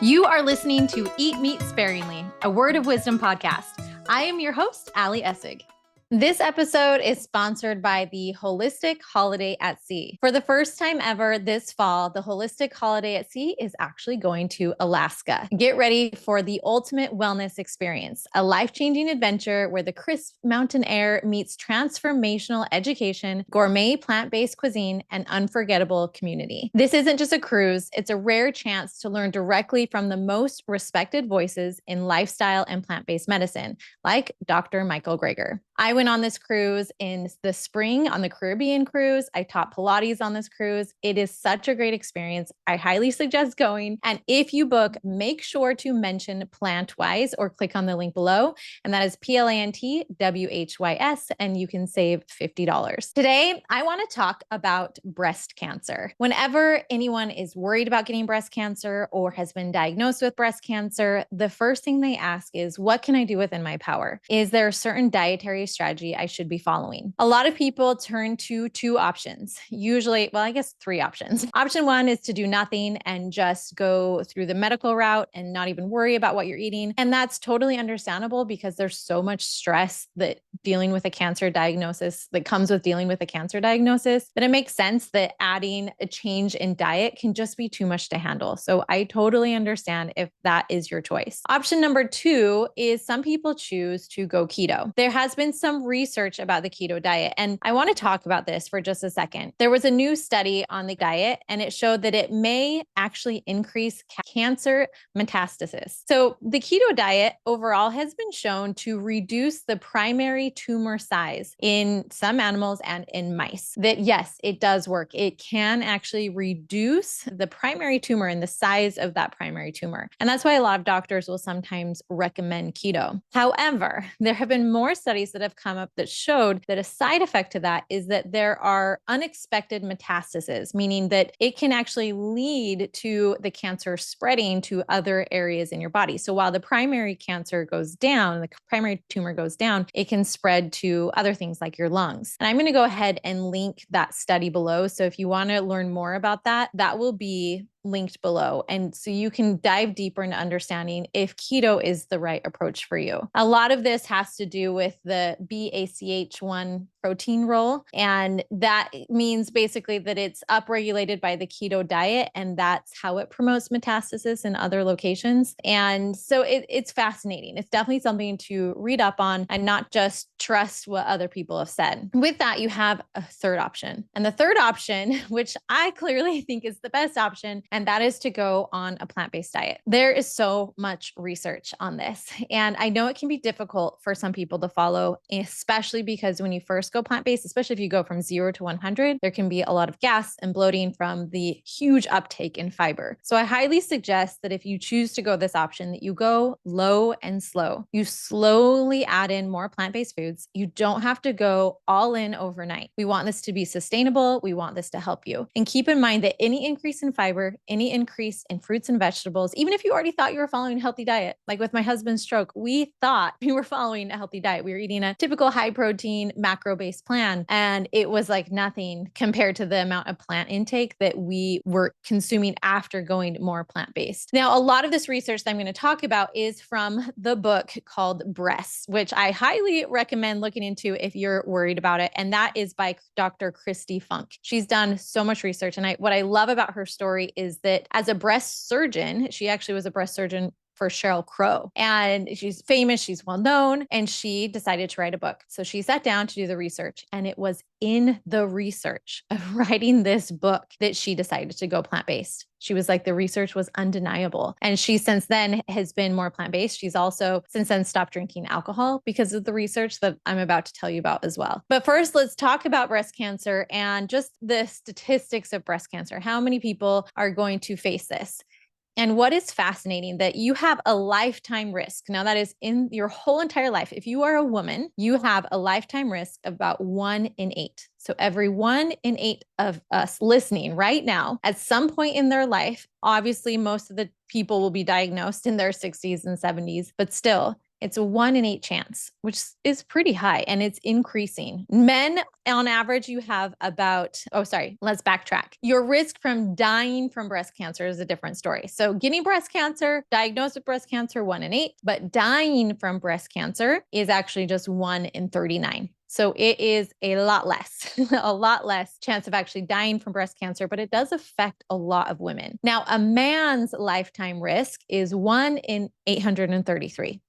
You are listening to Eat Meat Sparingly, a Word of Wisdom podcast. I am your host, Ali Essig. This episode is sponsored by the Holistic Holiday at Sea. For the first time ever this fall, the Holistic Holiday at Sea is actually going to Alaska. Get ready for the ultimate wellness experience, a life-changing adventure where the crisp mountain air meets transformational education, gourmet plant-based cuisine, and unforgettable community. This isn't just a cruise, it's a rare chance to learn directly from the most respected voices in lifestyle and plant-based medicine, like Dr. Michael Greger. I went on this cruise in the spring on the Caribbean cruise. I taught Pilates on this cruise. It is such a great experience. I highly suggest going. And if you book, make sure to mention PlantWise or click on the link below. And that is PlantWhys, and you can save $50. Today, I want to talk about breast cancer. Whenever anyone is worried about getting breast cancer or has been diagnosed with breast cancer, the first thing they ask is, what can I do within my power? Is there a certain dietary strategy I should be following? A lot of people turn to two options, usually, well, I guess three options. Option one is to do nothing and just go through the medical route and not even worry about what you're eating. And that's totally understandable because there's so much stress that dealing with a cancer diagnosis that comes with dealing with a cancer diagnosis, that it makes sense that adding a change in diet can just be too much to handle. So I totally understand if that is your choice. Option number two is some people choose to go keto. There has been some research about the keto diet, and I want to talk about this for just a second. There was a new study on the diet, and it showed that it may actually increase cancer metastasis. So the keto diet overall has been shown to reduce the primary tumor size in some animals and in mice. That yes, it does work. It can actually reduce the primary tumor and the size of that primary tumor. And that's why a lot of doctors will sometimes recommend keto. However, there have been more studies that have come up that showed that a side effect to that is that there are unexpected metastases, meaning that it can actually lead to the cancer spreading to other areas in your body. So while the primary cancer goes down, the primary tumor goes down, it can spread to other things like your lungs. And I'm going to go ahead and link that study below. So if you want to learn more about that, that will be linked below. And so you can dive deeper into understanding if keto is the right approach for you. A lot of this has to do with the BACH1 protein role. And that means basically that it's upregulated by the keto diet. And that's how it promotes metastasis in other locations. And so it's fascinating. It's definitely something to read up on and not just trust what other people have said. With that, you have a third option. And the third option, which I clearly think is the best option, and that is to go on a plant-based diet. There is so much research on this. And I know it can be difficult for some people to follow, especially because when you first go plant-based, especially if you go from 0 to 100, there can be a lot of gas and bloating from the huge uptake in fiber. So I highly suggest that if you choose to go this option, that you go low and slow. You slowly add in more plant-based foods. You don't have to go all in overnight. We want this to be sustainable. We want this to help you. And keep in mind that any increase in fiber, any increase in fruits and vegetables, even if you already thought you were following a healthy diet, like with my husband's stroke, we thought we were following a healthy diet. We were eating a typical high protein, macro-based plan, and it was like nothing compared to the amount of plant intake that we were consuming after going more plant-based. Now, a lot of this research that I'm going to talk about is from the book called Breasts, which I highly recommend looking into if you're worried about it. And that is by Dr. Kristi Funk. She's done so much research. And what I love about her story is that as a breast surgeon, she actually was a breast surgeon for Sheryl Crow. And she's famous, she's well known, and she decided to write a book. So she sat down to do the research, and it was in the research of writing this book that she decided to go plant-based. She was like, the research was undeniable. And she since then has been more plant-based. She's also since then stopped drinking alcohol because of the research that I'm about to tell you about as well. But first, let's talk about breast cancer and just the statistics of breast cancer. How many people are going to face this? And what is fascinating that you have a lifetime risk. Now that is in your whole entire life. If you are a woman, you have a lifetime risk of about 1 in 8. So every 1 in 8 of us listening right now, at some point in their life, obviously most of the people will be diagnosed in their 60s and 70s, but still It's a 1 in 8 chance, which is pretty high, and it's increasing. Men, on average, you have about, let's backtrack. Your risk from dying from breast cancer is a different story. So getting breast cancer, diagnosed with breast cancer, 1 in 8, but dying from breast cancer is actually just 1 in 39. So it is a lot less, a lot less chance of actually dying from breast cancer, but it does affect a lot of women. Now, a man's lifetime risk is 1 in 833.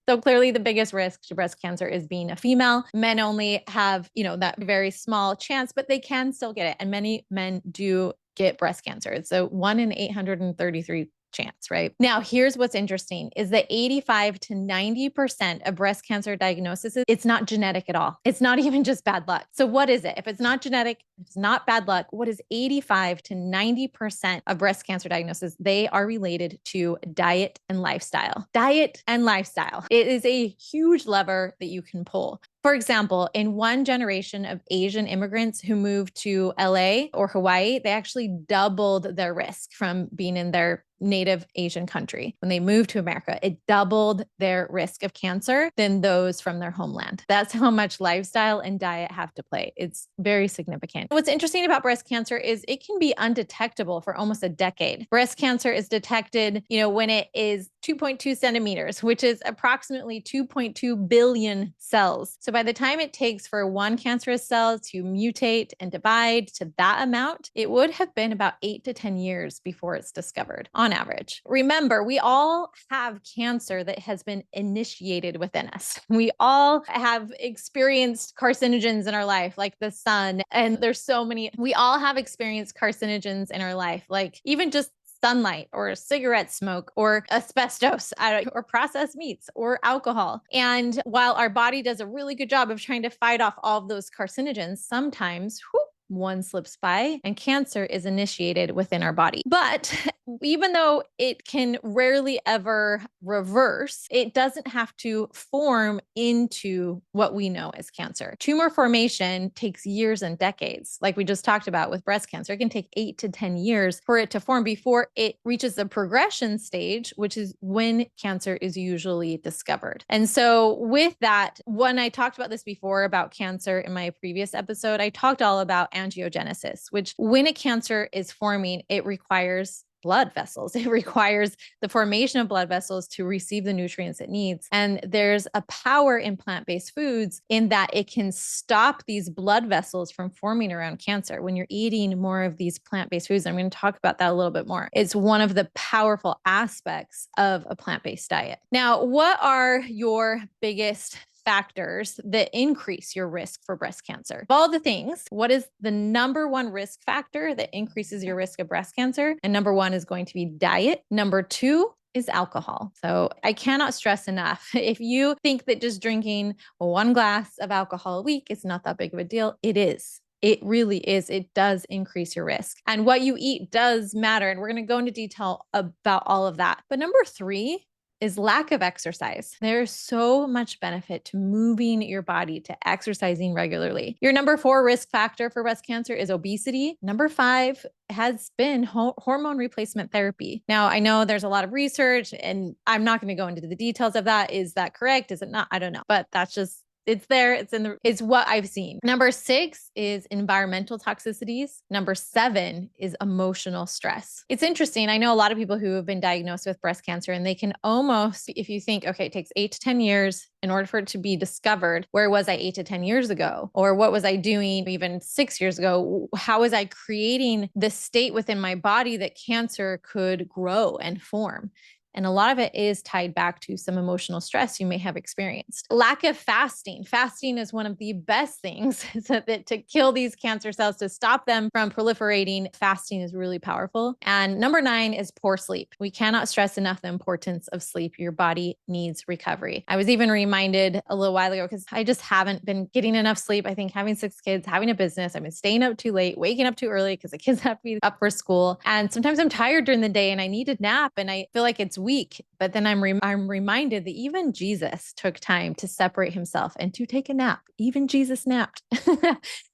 So clearly the biggest risk to breast cancer is being a female. Men only have, that very small chance, but they can still get it. And many men do get breast cancer. It's a 1 in 833 chance, right? Now, here's what's interesting is that 85 to 90% of breast cancer diagnoses, it's not genetic at all. It's not even just bad luck. So what is it? If it's not genetic, if it's not bad luck, what is 85 to 90% of breast cancer diagnoses? They are related to diet and lifestyle. Diet and lifestyle. It is a huge lever that you can pull. For example, in one generation of Asian immigrants who moved to LA or Hawaii, they actually doubled their risk from being in their native Asian country. When they moved to America, it doubled their risk of cancer than those from their homeland. That's how much lifestyle and diet have to play. It's very significant. What's interesting about breast cancer is it can be undetectable for almost a decade. Breast cancer is detected, when it is 2.2 centimeters, which is approximately 2.2 billion cells. So by the time it takes for one cancerous cell to mutate and divide to that amount, it would have been about 8 to 10 years before it's discovered on average. Remember, we all have cancer that has been initiated within us. We all have experienced carcinogens in our life, like the sun. And there's so many, we all have experienced carcinogens in our life, like even just sunlight or cigarette smoke or asbestos or processed meats or alcohol. And while our body does a really good job of trying to fight off all of those carcinogens, sometimes one slips by and cancer is initiated within our body. But even though it can rarely ever reverse, it doesn't have to form into what we know as cancer. Tumor formation takes years and decades. Like we just talked about with breast cancer, it can take 8 to 10 years for it to form before it reaches the progression stage, which is when cancer is usually discovered. And so with that, when I talked about this before about cancer in my previous episode, I talked all about angiogenesis, which when a cancer is forming, it requires blood vessels. It requires the formation of blood vessels to receive the nutrients it needs. And there's a power in plant-based foods in that it can stop these blood vessels from forming around cancer. When you're eating more of these plant-based foods, I'm going to talk about that a little bit more. It's one of the powerful aspects of a plant-based diet. Now, what are your biggest factors that increase your risk for breast cancer? Of all the things, what is the number one risk factor that increases your risk of breast cancer? And number one is going to be diet. Number two is alcohol. So I cannot stress enough. If you think that just drinking 1 glass of alcohol a week is not that big of a deal, it is. It really is. It does increase your risk. And what you eat does matter. And we're going to go into detail about all of that. But number three is lack of exercise. There's so much benefit to moving your body, to exercising regularly. Your number 4 risk factor for breast cancer is obesity. Number 5 has been hormone replacement therapy. Now, I know there's a lot of research and I'm not going to go into the details of that. Is that correct? Is it not? I don't know, but that's just it's there. It's what I've seen. Number 6 is environmental toxicities. Number 7 is emotional stress. It's interesting. I know a lot of people who have been diagnosed with breast cancer and they can almost, if you think, okay, it takes 8 to 10 years in order for it to be discovered, where was I 8 to 10 years ago? Or what was I doing even 6 years ago? How was I creating the state within my body that cancer could grow and form? And a lot of it is tied back to some emotional stress you may have experienced. Lack of fasting. Fasting is one of the best things to kill these cancer cells, to stop them from proliferating. Fasting is really powerful. And number 9 is poor sleep. We cannot stress enough the importance of sleep. Your body needs recovery. I was even reminded a little while ago because I just haven't been getting enough sleep. I think having 6 kids, having a business, I've been staying up too late, waking up too early because the kids have to be up for school. And sometimes I'm tired during the day and I need a nap and I feel like it's weak. But then I'm reminded that even Jesus took time to separate himself and to take a nap. Even Jesus napped.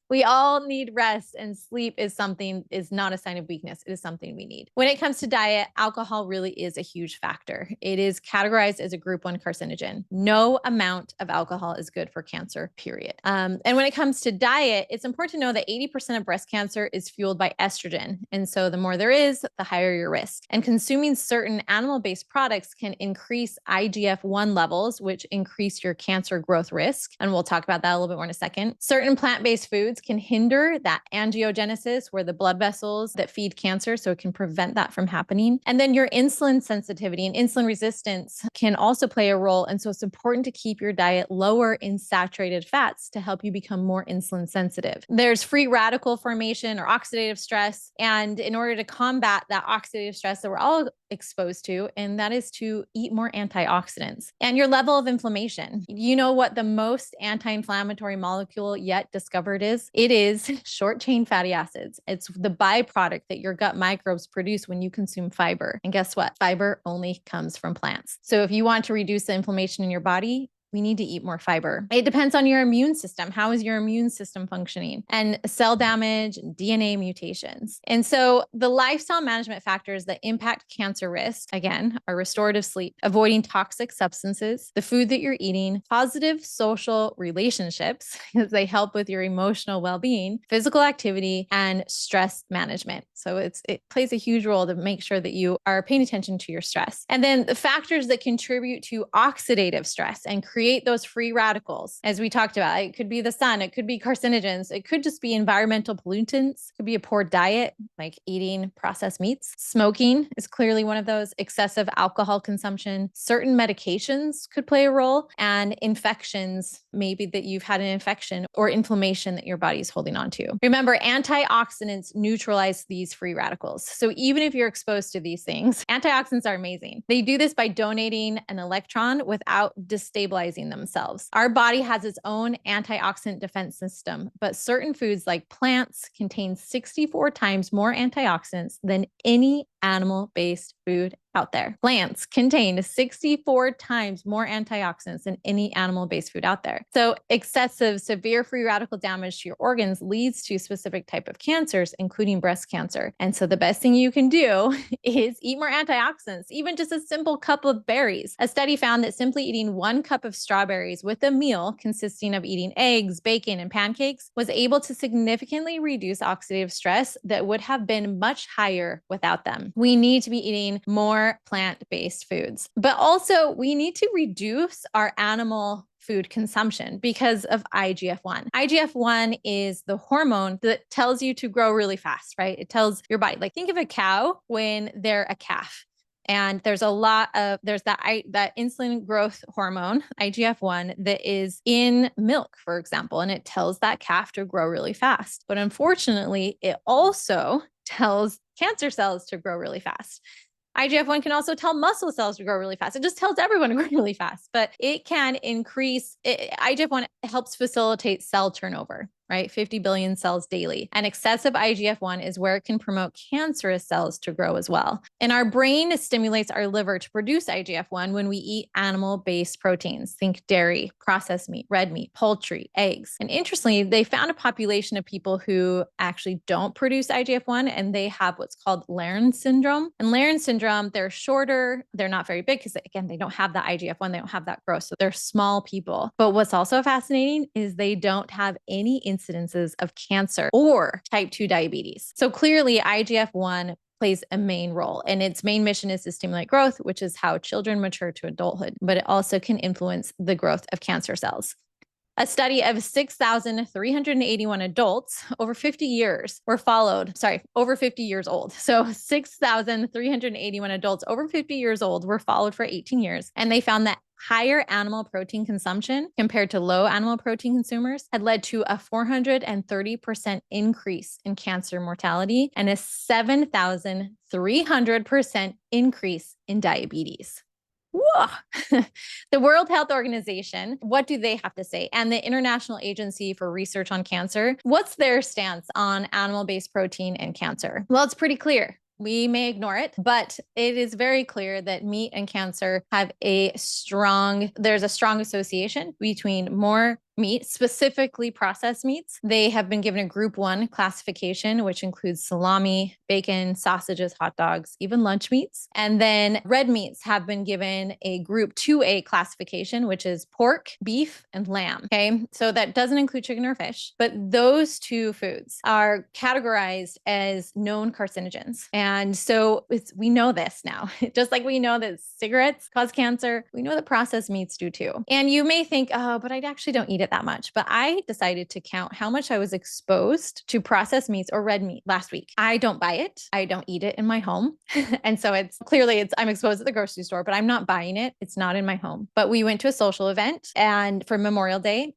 We all need rest, and sleep is not a sign of weakness. It is something we need. When it comes to diet, alcohol really is a huge factor. It is categorized as a group 1 carcinogen. No amount of alcohol is good for cancer, period. And when it comes to diet, it's important to know that 80% of breast cancer is fueled by estrogen. And so the more there is, the higher your risk. And consuming certain animal-based products can increase IGF-1 levels, which increase your cancer growth risk. And we'll talk about that a little bit more in a second. Certain plant-based foods can hinder that angiogenesis, where the blood vessels that feed cancer, so it can prevent that from happening. And then your insulin sensitivity and insulin resistance can also play a role. And so it's important to keep your diet lower in saturated fats to help you become more insulin sensitive. There's free radical formation or oxidative stress. And in order to combat that oxidative stress that we're all exposed to, and that is to eat more antioxidants. And your level of inflammation. You know what the most anti-inflammatory molecule yet discovered is? It is short chain fatty acids. It's the byproduct that your gut microbes produce when you consume fiber. And guess what? Fiber only comes from plants. So if you want to reduce the inflammation in your body, we need to eat more fiber. It depends on your immune system. How is your immune system functioning? And cell damage, and DNA mutations. And so the lifestyle management factors that impact cancer risk, again, are restorative sleep, avoiding toxic substances, the food that you're eating, positive social relationships, because they help with your emotional well-being, physical activity, and stress management. So it plays a huge role to make sure that you are paying attention to your stress. And then the factors that contribute to oxidative stress and create those free radicals, as we talked about, it could be the sun, it could be carcinogens, it could just be environmental pollutants, it could be a poor diet, like eating processed meats. Smoking is clearly one of those, excessive alcohol consumption, certain medications could play a role, and infections, maybe that you've had an infection or inflammation that your body's holding on to. Remember, antioxidants neutralize these free radicals. So even if you're exposed to these things, antioxidants are amazing. They do this by donating an electron without destabilizing themselves. Our body has its own antioxidant defense system, but certain foods like plants contain 64 times more antioxidants than any animal-based food out there. Plants contain 64 times more antioxidants than any animal-based food out there. So excessive severe free radical damage to your organs leads to a specific type of cancers, including breast cancer. And so the best thing you can do is eat more antioxidants, even just a simple cup of berries. A study found that simply eating 1 cup of strawberries with a meal consisting of eating eggs, bacon, and pancakes was able to significantly reduce oxidative stress that would have been much higher without them. We need to be eating more plant-based foods, but also we need to reduce our animal food consumption because of IGF-1. IGF-1 is the hormone that tells you to grow really fast, right? It tells your body, like think of a cow when they're a calf. And there's that insulin growth hormone, IGF-1, that is in milk, for example, and it tells that calf to grow really fast. But unfortunately, it also tells cancer cells to grow really fast. IGF-1 can also tell muscle cells to grow really fast. It just tells everyone to grow really fast, but it can IGF-1 helps facilitate cell turnover, right? 50 billion cells daily. And excessive IGF-1 is where it can promote cancerous cells to grow as well. And our brain stimulates our liver to produce IGF-1 when we eat animal-based proteins. Think dairy, processed meat, red meat, poultry, eggs. And interestingly, they found a population of people who actually don't produce IGF-1 and they have what's called Laron syndrome. And Laron syndrome, they're shorter, they're not very big because again, they don't have that IGF-1, they don't have that growth. So they're small people. But what's also fascinating is they don't have any incidences of cancer or type 2 diabetes. So clearly IGF-1 plays a main role, and its main mission is to stimulate growth, which is how children mature to adulthood, but it also can influence the growth of cancer cells. A study of 6,381 adults over 50 years over 50 years old. So 6,381 adults over 50 years old were followed for 18 years. And they found that higher animal protein consumption compared to low animal protein consumers had led to a 430% increase in cancer mortality and a 7,300% increase in diabetes. Whoa. The World Health Organization, what do they have to say? And the International Agency for Research on Cancer, what's their stance on animal-based protein and cancer? Well, it's pretty clear. We may ignore it, but it is very clear that meat and cancer have there's a strong association between more meat, specifically processed meats. They have been given a group 1 classification, which includes salami, bacon, sausages, hot dogs, even lunch meats. And then red meats have been given a group 2A classification, which is pork, beef, and lamb. Okay. So that doesn't include chicken or fish, but those 2 foods are categorized as known carcinogens. And so we know this now, just like we know that cigarettes cause cancer, we know that processed meats do too. And you may think, oh, but I actually don't eat it that much. But I decided to count how much I was exposed to processed meats or red meat last week. I don't buy it. I don't eat it in my home. And so I'm exposed at the grocery store, but I'm not buying it. It's not in my home. But we went to a social event and for Memorial Day.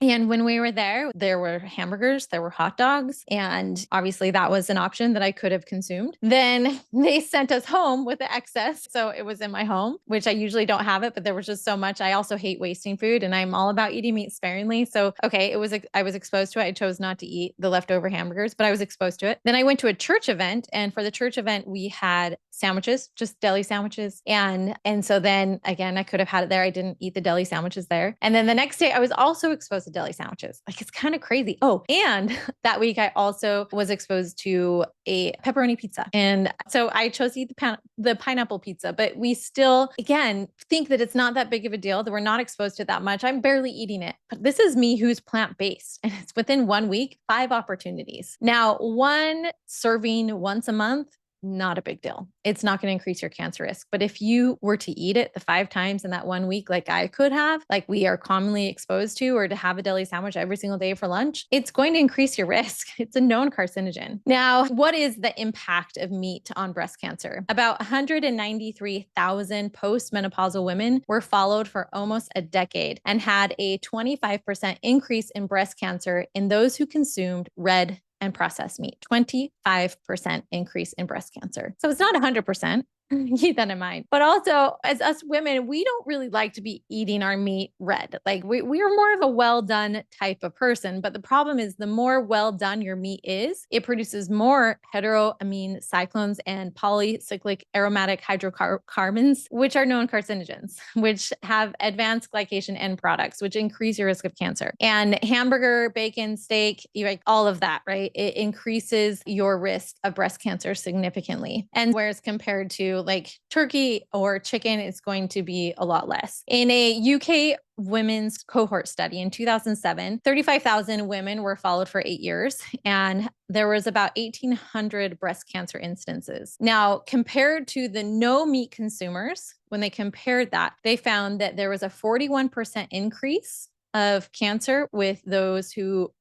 And when we were there were hamburgers, there were hot dogs, and obviously that was an option that I could have consumed. Then they sent us home with the excess. So it was in my home, which I usually don't have it, but there was just so much. I also hate wasting food and I'm all about eating meat sparingly. So, okay, I was exposed to it. I chose not to eat the leftover hamburgers, but I was exposed to it. Then I went to a church event, and for the church event, we had sandwiches, just deli sandwiches. And so then again, I could have had it there. I didn't eat the deli sandwiches there. And then the next day I was also exposed to deli sandwiches. Like, it's kind of crazy. Oh, and that week I also was exposed to a pepperoni pizza. And so I chose to eat the pineapple pizza, but we still, again, think that it's not that big of a deal, that we're not exposed to it that much. I'm barely eating it, but this is me who's plant-based, and it's within 1 week, 5 opportunities. Now, 1 serving once a month, not a big deal. It's not going to increase your cancer risk. But if you were to eat it the 5 times in that 1 week, like I could have, like we are commonly exposed to, or to have a deli sandwich every single day for lunch, it's going to increase your risk. It's a known carcinogen. Now, what is the impact of meat on breast cancer? About 193,000 postmenopausal women were followed for almost a decade and had a 25% increase in breast cancer in those who consumed red and processed meat, 25% increase in breast cancer. So it's not 100%. Keep that in mind. But also, as us women, we don't really like to be eating our meat red. Like we are more of a well done type of person. But the problem is, the more well done your meat is, it produces more heteroamine cyclones and polycyclic aromatic hydrocarbons, which are known carcinogens, which have advanced glycation end products, which increase your risk of cancer. And hamburger, bacon, steak, like all of that, right? It increases your risk of breast cancer significantly. And whereas compared to like turkey or chicken, it's going to be a lot less. In a UK women's cohort study in 2007, 35,000 women were followed for 8 years, and there was about 1,800 breast cancer instances. Now, compared to the no meat consumers, when they compared that, they found that there was a 41% increase of cancer with those who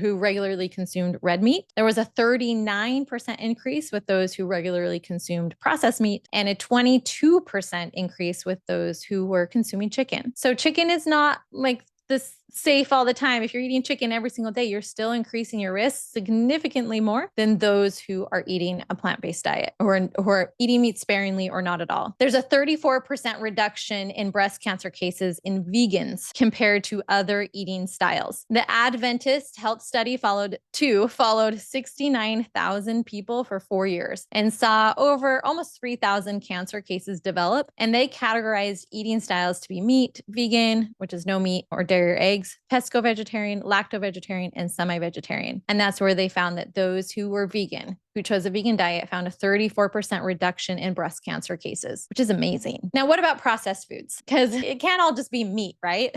regularly consumed red meat. There was a 39% increase with those who regularly consumed processed meat, and a 22% increase with those who were consuming chicken. So chicken is not like this safe all the time. If you're eating chicken every single day, you're still increasing your risk significantly more than those who are eating a plant-based diet or who are eating meat sparingly or not at all. There's a 34% reduction in breast cancer cases in vegans compared to other eating styles. The Adventist Health Study followed 69,000 people for 4 years and saw over almost 3,000 cancer cases develop. And they categorized eating styles to be meat, vegan, which is no meat or dairy or eggs, pesco-vegetarian, lacto-vegetarian, and semi-vegetarian. And that's where they found that those who were vegan, who chose a vegan diet, found a 34% reduction in breast cancer cases, which is amazing. Now, what about processed foods? Because it can't all just be meat, right?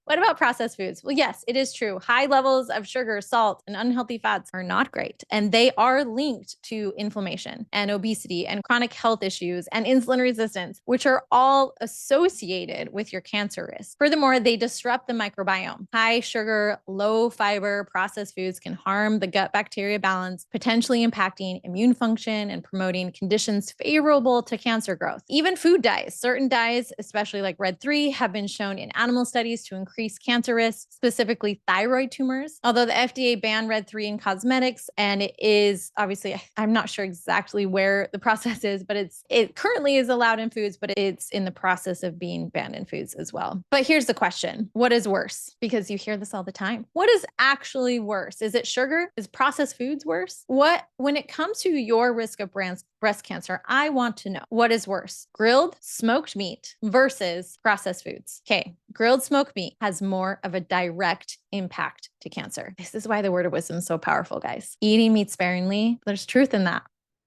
What about processed foods? Well, yes, it is true. High levels of sugar, salt, and unhealthy fats are not great. And they are linked to inflammation and obesity and chronic health issues and insulin resistance, which are all associated with your cancer risk. Furthermore, they disrupt the microbiome. High sugar, low fiber processed foods can harm the gut bacteria balance, potentially impacting immune function and promoting conditions favorable to cancer growth. Even food dyes, certain dyes, especially like red 3, have been shown in animal studies to increase cancer risk, specifically thyroid tumors. Although the FDA banned red 3 in cosmetics, and it is obviously, I'm not sure exactly where the process is, but it currently is allowed in foods, but it's in the process of being banned in foods as well. But here's the question: what is worse? Because you hear this all the time. What is actually worse? Is it sugar? Is processed foods worse? When it comes to your risk of breast cancer, I want to know, what is worse? Grilled, smoked meat versus processed foods. Okay, grilled smoked meat has more of a direct impact to cancer. This is why the word of wisdom is so powerful, guys. Eating meat sparingly, there's truth in that.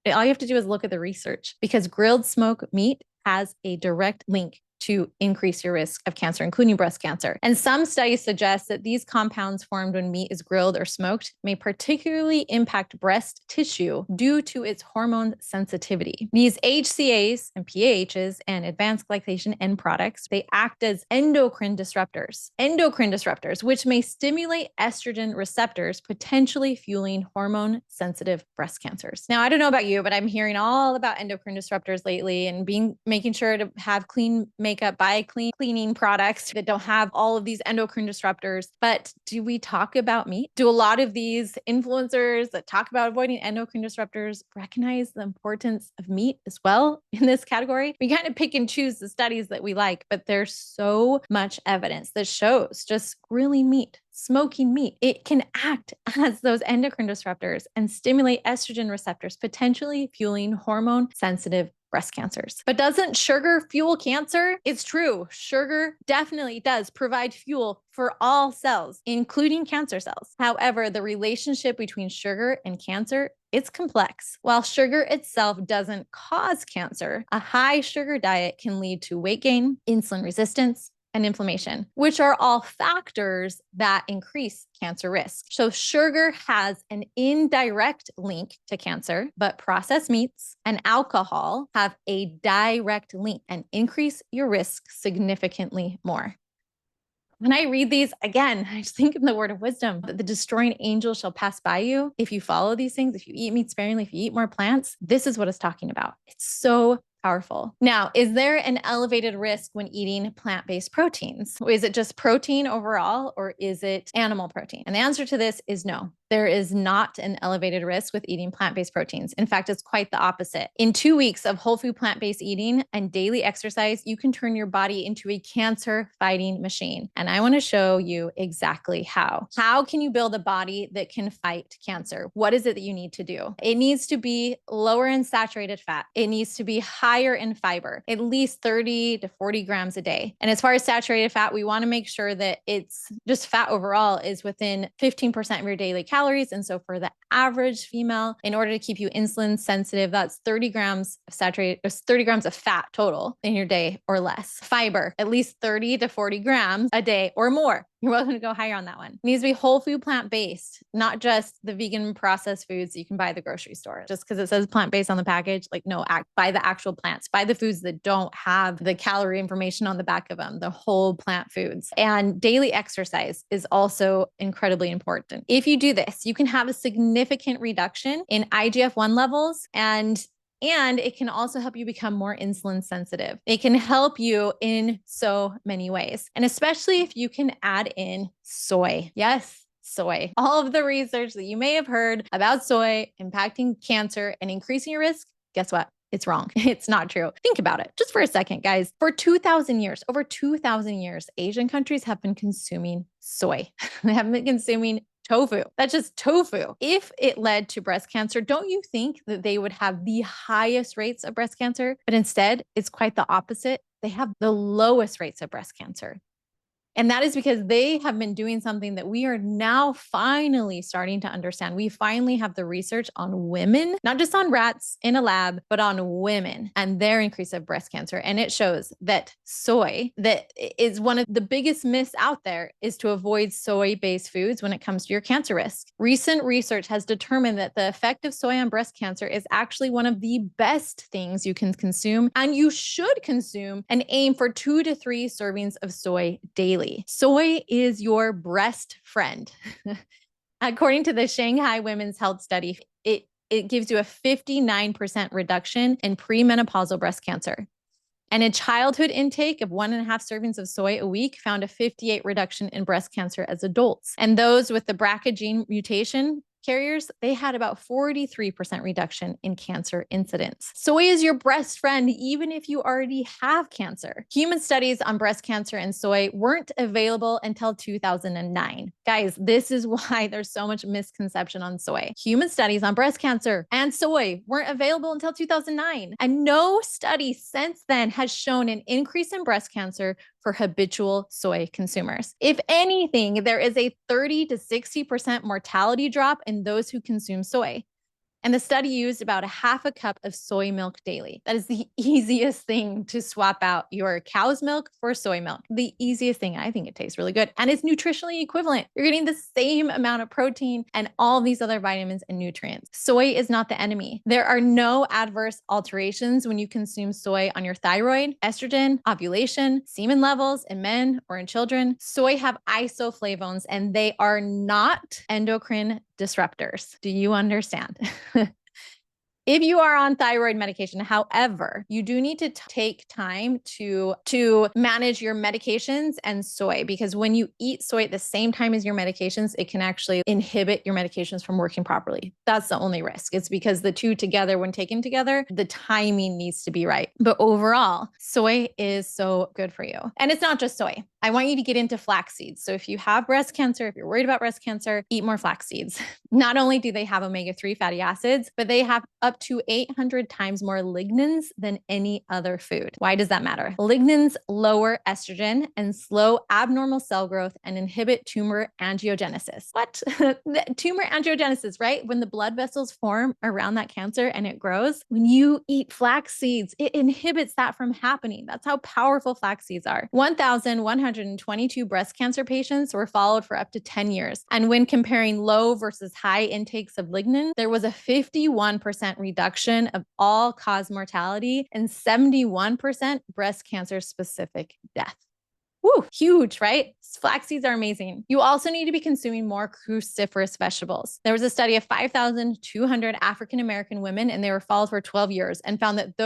All you have to do is look at the research, because grilled smoked meat has a direct link to increase your risk of cancer, including breast cancer. And some studies suggest that these compounds formed when meat is grilled or smoked may particularly impact breast tissue due to its hormone sensitivity. These HCAs and PAHs and advanced glycation end products, they act as endocrine disruptors, which may stimulate estrogen receptors, potentially fueling hormone-sensitive breast cancers. Now, I don't know about you, but I'm hearing all about endocrine disruptors lately and making sure to have clean makeup, buy cleaning products that don't have all of these endocrine disruptors. But do we talk about meat? Do a lot of these influencers that talk about avoiding endocrine disruptors recognize the importance of meat as well in this category? We kind of pick and choose the studies that we like, but there's so much evidence that shows just grilling meat, smoking meat, it can act as those endocrine disruptors and stimulate estrogen receptors, potentially fueling hormone-sensitive breast cancers. But doesn't sugar fuel cancer? It's true. Sugar definitely does provide fuel for all cells, including cancer cells. However, the relationship between sugar and cancer, it's complex. While sugar itself doesn't cause cancer, a high sugar diet can lead to weight gain, insulin resistance, and inflammation, which are all factors that increase cancer risk. So sugar has an indirect link to cancer, but processed meats and alcohol have a direct link and increase your risk significantly more. When I read these, again, I just think of the word of wisdom, that the destroying angel shall pass by you. If you follow these things, if you eat meat sparingly, if you eat more plants, this is what it's talking about. It's so powerful. Now, is there an elevated risk when eating plant-based proteins? Is it just protein overall, or is it animal protein? And the answer to this is no. There is not an elevated risk with eating plant-based proteins. In fact, it's quite the opposite. In 2 weeks of whole food plant-based eating and daily exercise, you can turn your body into a cancer-fighting machine. And I want to show you exactly how. How can you build a body that can fight cancer? What is it that you need to do? It needs to be lower in saturated fat. It needs to be higher in fiber, at least 30 to 40 grams a day. And as far as saturated fat, we want to make sure that it's just fat overall is within 15% of your daily calories. And so for the average female, in order to keep you insulin sensitive, that's 30 grams of saturated, or 30 grams of fat total in your day or less. Fiber, at least 30 to 40 grams a day or more. You're welcome to go higher on that one. It needs to be whole food plant-based, not just the vegan processed foods that you can buy at the grocery store. Just because it says plant-based on the package, like no, buy the actual plants, buy the foods that don't have the calorie information on the back of them, the whole plant foods. And daily exercise is also incredibly important. If you do this, you can have a significant reduction in IGF-1 levels, and it can also help you become more insulin sensitive. It can help you in so many ways. And especially if you can add in soy. Yes, soy. All of the research that you may have heard about soy impacting cancer and increasing your risk, guess what? It's wrong. It's not true. Think about it just for a second, guys. For 2,000 years, over 2,000 years, Asian countries have been consuming soy. They haven't been consuming tofu. That's just tofu. If it led to breast cancer, don't you think that they would have the highest rates of breast cancer? But instead, it's quite the opposite. They have the lowest rates of breast cancer. And that is because they have been doing something that we are now finally starting to understand. We finally have the research on women, not just on rats in a lab, but on women and their increase of breast cancer. And it shows that soy, that is one of the biggest myths out there, is to avoid soy-based foods when it comes to your cancer risk. Recent research has determined that the effect of soy on breast cancer is actually one of the best things you can consume, and you should consume and aim for 2 to 3 servings of soy daily. Soy is your breast friend. According to the Shanghai Women's Health Study, it gives you a 59% reduction in premenopausal breast cancer. And a childhood intake of 1.5 servings of soy a week found a 58% reduction in breast cancer as adults. And those with the BRCA gene mutation carriers, they had about 43% reduction in cancer incidence. Soy is your breast friend, even if you already have cancer. Human studies on breast cancer and soy weren't available until 2009. Guys, this is why there's so much misconception on soy. Human studies on breast cancer and soy weren't available until 2009. And no study since then has shown an increase in breast cancer for habitual soy consumers. If anything, there is a 30 to 60% mortality drop in those who consume soy. And the study used about a half a cup of soy milk daily. That is the easiest thing to swap out your cow's milk for soy milk. The easiest thing. I think it tastes really good and it's nutritionally equivalent. You're getting the same amount of protein and all these other vitamins and nutrients. Soy is not the enemy. There are no adverse alterations when you consume soy on your thyroid, estrogen, ovulation, semen levels in men or in children. Soy have isoflavones and they are not endocrine disruptors. Do you understand? If you are on thyroid medication, however, you do need to take time to manage your medications and soy, because when you eat soy at the same time as your medications, it can actually inhibit your medications from working properly. That's the only risk. It's because the two together, when taken together, the timing needs to be right. But overall, soy is so good for you. And it's not just soy. I want you to get into flax seeds. So if you have breast cancer, if you're worried about breast cancer, eat more flax seeds. Not only do they have omega-3 fatty acids, but they have up to 800 times more lignans than any other food. Why does that matter? Lignans lower estrogen and slow abnormal cell growth and inhibit tumor angiogenesis. What? Tumor angiogenesis, right? When the blood vessels form around that cancer and it grows, when you eat flax seeds, it inhibits that from happening. That's how powerful flax seeds are. 1,122 breast cancer patients were followed for up to 10 years. And when comparing low versus high intakes of lignin, there was a 51% reduction of all-cause mortality and 71% breast cancer specific death. Woo, huge, right? Flax seeds are amazing. You also need to be consuming more cruciferous vegetables. There was a study of 5,200 African-American women, and they were followed for 12 years and found that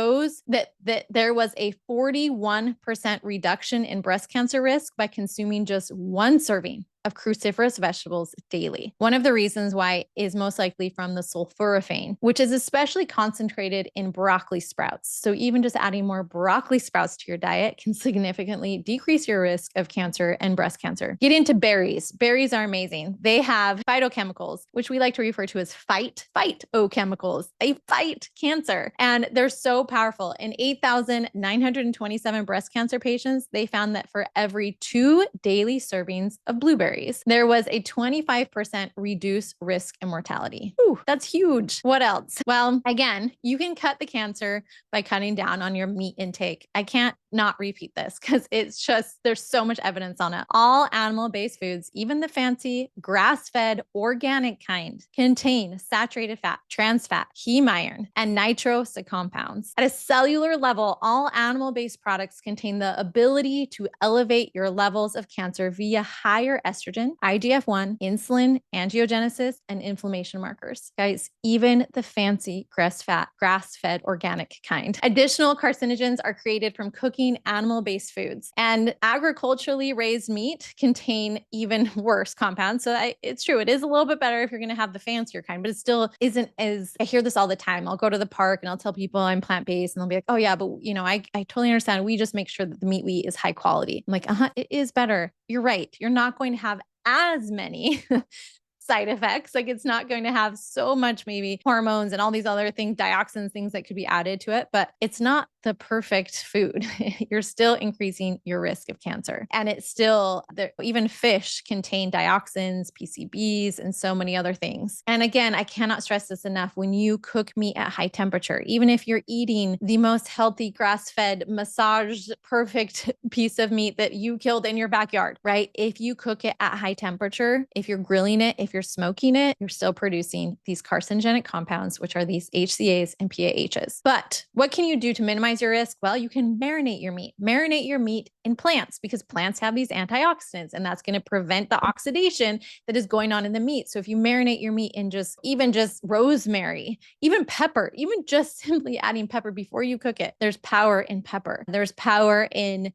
there was a 41% reduction in breast cancer risk by consuming just one serving of cruciferous vegetables daily. One of the reasons why is most likely from the sulforaphane, which is especially concentrated in broccoli sprouts. So even just adding more broccoli sprouts to your diet can significantly decrease your risk of cancer and breast cancer. Get into berries. Berries are amazing. They have phytochemicals, which we like to refer to as phytochemicals. They fight cancer, and they're so powerful. In 8,927 breast cancer patients, they found that for every 2 daily servings of blueberries, there was a 25% reduced risk and mortality. Ooh, that's huge. What else? Well, again, you can cut the cancer by cutting down on your meat intake. I can't not repeat this because it's just, there's so much evidence on it. All animal-based foods, even the fancy grass-fed organic kind, contain saturated fat, trans fat, heme iron, and nitrous compounds. At a cellular level, all animal-based products contain the ability to elevate your levels of cancer via higher estrogen, IGF-1, insulin, angiogenesis, and inflammation markers. Guys, even the fancy grass-fed organic kind. Additional carcinogens are created from cooking animal-based foods, and agriculturally raised meat contain even worse compounds. So it's true. It is a little bit better if you're going to have the fancier kind, but it still isn't as, I hear this all the time. I'll go to the park and I'll tell people I'm plant-based and they'll be like, oh yeah, but you know, I totally understand. We just make sure that the meat we eat is high quality. I'm like, it is better. You're right. You're not going to have as many side effects. Like it's not going to have so much maybe hormones and all these other things, dioxins, things that could be added to it, but it's not the perfect food. You're still increasing your risk of cancer. And it's still, even fish contain dioxins, PCBs, and so many other things. And again, I cannot stress this enough. When you cook meat at high temperature, even if you're eating the most healthy grass-fed, massaged, perfect piece of meat that you killed in your backyard, right? If you cook it at high temperature, if you're grilling it, if you're smoking it, you're still producing these carcinogenic compounds, which are these HCAs and PAHs. But what can you do to minimize your risk? Well, you can marinate your meat. Marinate your meat in plants because plants have these antioxidants, and that's going to prevent the oxidation that is going on in the meat. So if you marinate your meat in even just rosemary, even pepper, even just simply adding pepper before you cook it, there's power in pepper. There's power in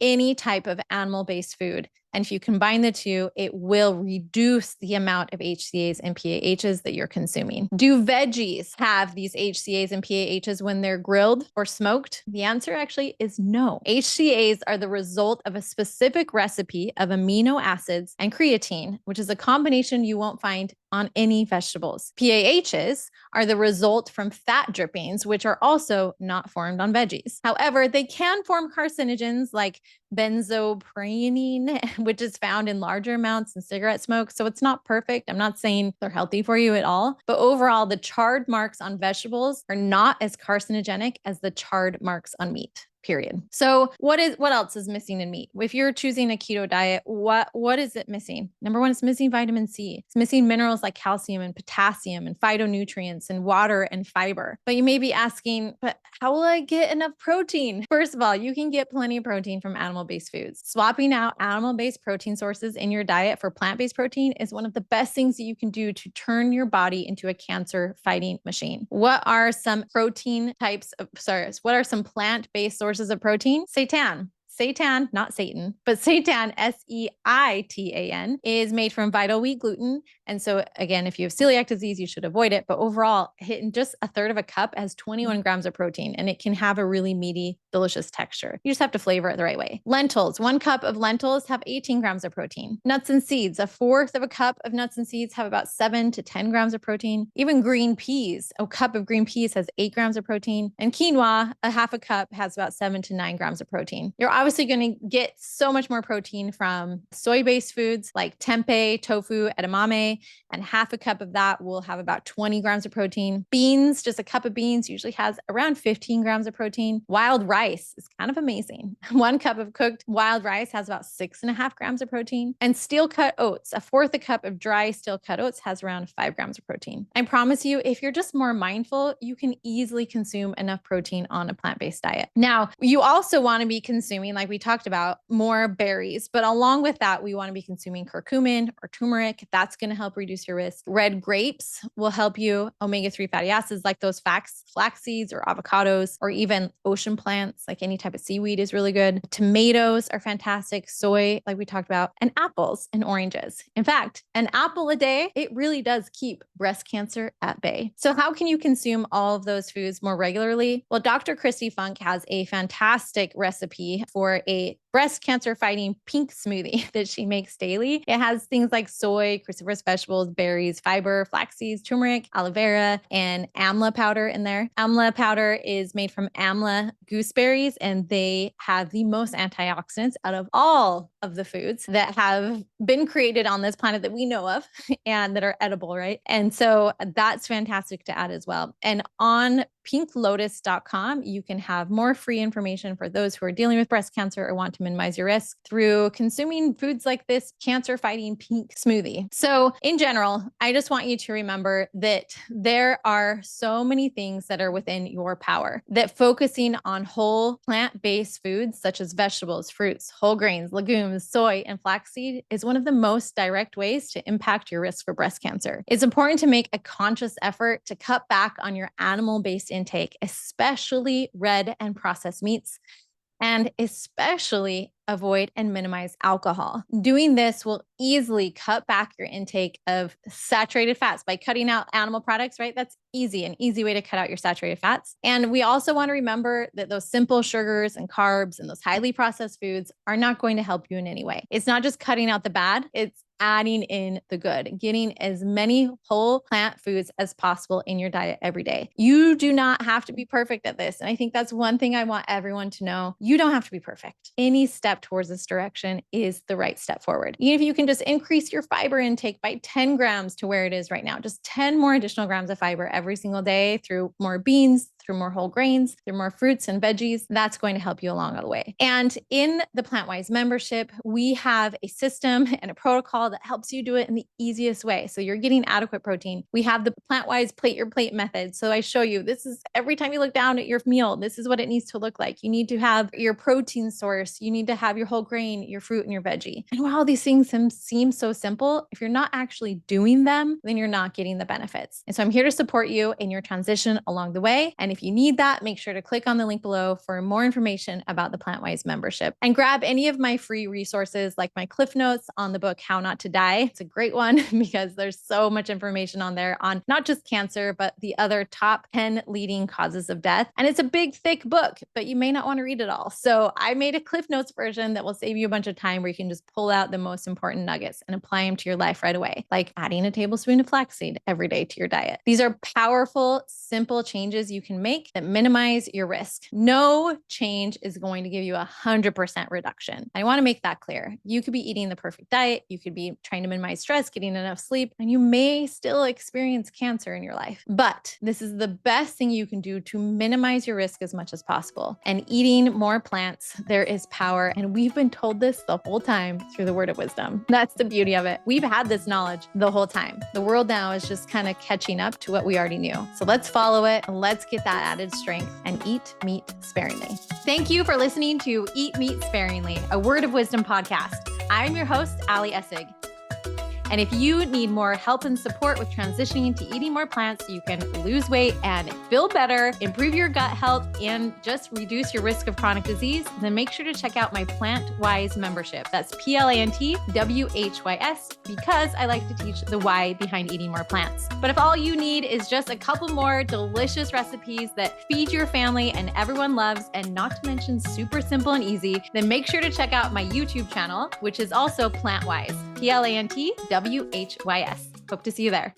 any type of animal-based food. And if you combine the two, it will reduce the amount of HCAs and PAHs that you're consuming. Do veggies have these HCAs and PAHs when they're grilled or smoked? The answer actually is no. HCAs are the result of a specific recipe of amino acids and creatine, which is a combination you won't find on any vegetables. PAHs are the result from fat drippings, which are also not formed on veggies. However, they can form carcinogens like benzoprionine, which is found in larger amounts in cigarette smoke. So it's not perfect. I'm not saying they're healthy for you at all, but overall, the charred marks on vegetables are not as carcinogenic as the charred marks on meat. Period. So what else is missing in meat? If you're choosing a keto diet, what is it missing? Number one, it's missing vitamin C. It's missing minerals like calcium and potassium and phytonutrients and water and fiber. But you may be asking, but how will I get enough protein? First of all, you can get plenty of protein from animal-based foods. Swapping out animal-based protein sources in your diet for plant-based protein is one of the best things that you can do to turn your body into a cancer-fighting machine. What are some protein types of, what are some plant-based sources of protein? Seitan, not Satan, but seitan, Seitan, is made from vital wheat gluten. And so again, if you have celiac disease, you should avoid it. But overall, hitting just a third of a cup has 21 grams of protein, and it can have a really meaty, delicious texture. You just have to flavor it the right way. Lentils, 1 cup of lentils have 18 grams of protein. Nuts and seeds, a fourth of a cup of nuts and seeds have about 7 to 10 grams of protein. Even green peas, a cup of green peas has 8 grams of protein. And quinoa, a half a cup has about 7 to 9 grams of protein. You're obviously going to get so much more protein from soy-based foods like tempeh, tofu, edamame, and half a cup of that will have about 20 grams of protein. Beans, just a cup of beans usually has around 15 grams of protein. Wild rice is kind of amazing. 1 cup of cooked wild rice has about 6.5 grams of protein. And steel cut oats, a fourth a cup of dry steel cut oats has around 5 grams of protein. I promise you, if you're just more mindful, you can easily consume enough protein on a plant-based diet. Now, you also want to be consuming, like we talked about, more berries, but along with that, we want to be consuming curcumin or turmeric. That's going to help reduce your risk. Red grapes will help you. Omega-3 fatty acids like those flax seeds or avocados, or even ocean plants, like any type of seaweed is really good. Tomatoes are fantastic. Soy, like we talked about, and apples and oranges. In fact, an apple a day, it really does keep breast cancer at bay. So how can you consume all of those foods more regularly? Well, Dr. Kristi Funk has a fantastic recipe for a breast cancer fighting pink smoothie that she makes daily. It has things like soy, cruciferous vegetables, berries, fiber, flax seeds, turmeric, aloe vera, and amla powder in there. Amla powder is made from amla gooseberries, and they have the most antioxidants out of all of the foods that have been created on this planet that we know of and that are edible, right? And so that's fantastic to add as well. And on pinklotus.com, you can have more free information for those who are dealing with breast cancer or want to minimize your risk through consuming foods like this cancer-fighting pink smoothie. So in general, I just want you to remember that there are so many things that are within your power, that focusing on whole plant-based foods such as vegetables, fruits, whole grains, legumes, soy, and flaxseed is one of the most direct ways to impact your risk for breast cancer. It's important to make a conscious effort to cut back on your animal-based intake, especially red and processed meats, and especially avoid and minimize alcohol. Doing this will easily cut back your intake of saturated fats by cutting out animal products, right? That's easy, an easy way to cut out your saturated fats. And we also want to remember that those simple sugars and carbs and those highly processed foods are not going to help you in any way. It's not just cutting out the bad, it's adding in the good, getting as many whole plant foods as possible in your diet every day. You do not have to be perfect at this. And I think that's one thing I want everyone to know. You don't have to be perfect. Any step towards this direction is the right step forward. Even if you can just increase your fiber intake by 10 grams to where it is right now, just 10 more additional grams of fiber every single day through more beans, through more whole grains, through more fruits and veggies, that's going to help you along the way. And in the PlantWise membership, we have a system and a protocol that helps you do it in the easiest way. So you're getting adequate protein. We have the PlantWise plate your plate method. So I show you, this is every time you look down at your meal, this is what it needs to look like. You need to have your protein source. You need to have your whole grain, your fruit, and your veggie. And while these things seem so simple, if you're not actually doing them, then you're not getting the benefits. And so I'm here to support you in your transition along the way. And if if you need that, make sure to click on the link below for more information about the PlantWise membership and grab any of my free resources like my Cliff Notes on the book, How Not to Die. It's a great one because there's so much information on there on not just cancer, but the other top 10 leading causes of death. And it's a big, thick book, but you may not want to read it all. So I made a Cliff Notes version that will save you a bunch of time where you can just pull out the most important nuggets and apply them to your life right away, like adding a tablespoon of flaxseed every day to your diet. These are powerful, simple changes you can make that minimize your risk. No change is going to give you 100% reduction. I want to make that clear. You could be eating the perfect diet. You could be trying to minimize stress, getting enough sleep, and you may still experience cancer in your life. But this is the best thing you can do to minimize your risk as much as possible. And eating more plants, there is power. And we've been told this the whole time through the word of wisdom. That's the beauty of it. We've had this knowledge the whole time. The world now is just kind of catching up to what we already knew. So let's follow it and let's get that added strength and eat meat sparingly. Thank you for listening to Eat Meat Sparingly, a Word of Wisdom podcast. I'm your host, Ali Essig. And if you need more help and support with transitioning to eating more plants so you can lose weight and feel better, improve your gut health, and just reduce your risk of chronic disease, then make sure to check out my PlantWise membership. That's PlantWhys, because I like to teach the why behind eating more plants. But if all you need is just a couple more delicious recipes that feed your family and everyone loves, and not to mention super simple and easy, then make sure to check out my YouTube channel, which is also PlantWise, PlantWhys. Hope to see you there.